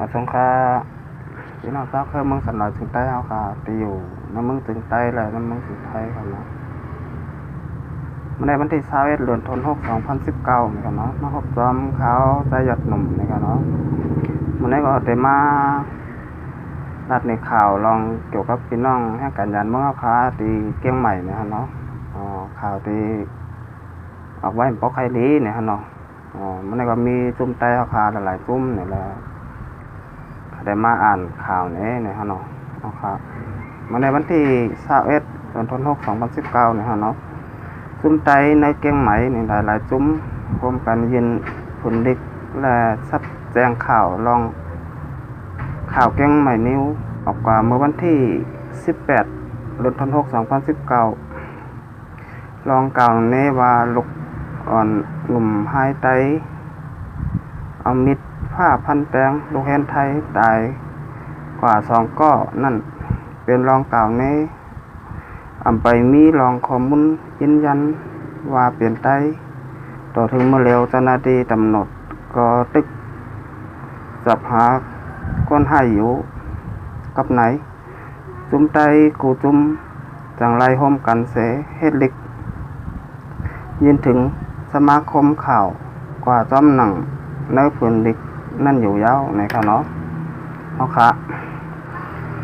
มาสงขลาพี่น้องทราบคือเมืองสันดอยถึงใต้เอาค่ะตีอยู่ในเมืองถึงใต้แหละในเมืองถึงไทยครับเนาะในวันที่21เดือนธันวาคม2019นี่ครับเนาะมาพบจอมเขาใจหยัดหนุ่มนี่ครับเนาะมันได้ก็ได้มารัดในข่าวลองเกี่ยวกับพี่น้องให้การยันเมืองเอาค่ะตีเกียงใหม่นะครับเนาะข่าวตีออกไว้ปอกไข่ลีเนี่ยครับเนาะมันได้ก็มีจุ่มใต้เอาค่ะหลายๆจุ่มนี่แหละได้มาอ่านข่าวนี้เนี่ยฮะเนาะครับมาในวันที่21เดือนธันวาคม2019เนี่ยฮะเนาะซุ้มไตในเกียงไหมนี่หลายๆซุ้มรวมกันยินผลดิกและซับแจ้งข่าวลองข่าวเกียงไหมนิ้วออกมาเมื่อวันที่18เดือนธันวาคม2019ลองกล่าวในว่าลูกอ่อนหนุ่มหายไตเอามิดผ้าพันแปลงลูกแฮนไทยตายกว่า2ก้อนั่นเป็นรองกล่าวนี้ไปมีรองข้อมูลยืนยันว่าเปลี่ยนไตต่อถึงเมื่อเร็วเจ้าหน้าที่ตำหนดก็ตึกจับหาคนให้อยู่กับไหนจุ่มไตกูจุ่มจังไรห่มกันเสเฮ็ดลิกยินถึงสมาคมข่าวกว่าจ้อมหนังในพื้นดิกนั่นอยู่ยาวในค่ะเนาะเอาค่ะ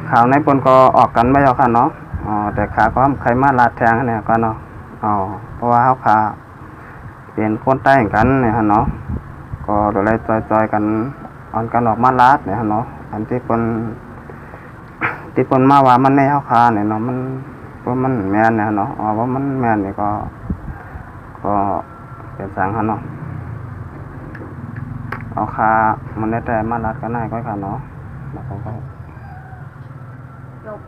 ข่าวในปนก็ออกกันไม่เอาค่ะเนาะแต่ขาก็ใครมาลาดแทงเนี่ยก็เนาะเพราะว่าเขาขาเป็นคนใต้กันเนี่ยฮะเนาะก็โดยไรจอยๆกันออนกันออกมาลาดเนี่ยฮะเนาะอันที่ปนมาว่ามันในเขาขาเนี่ยเนาะมันเพราะมันแมนเนี่ยเนาะว่ามันแมนเนี่ยก็เป็นสังฮะเนาะเอาคามันได้แต่มารัดกันได้ก็ค่ะเนาะแล้วก็จบ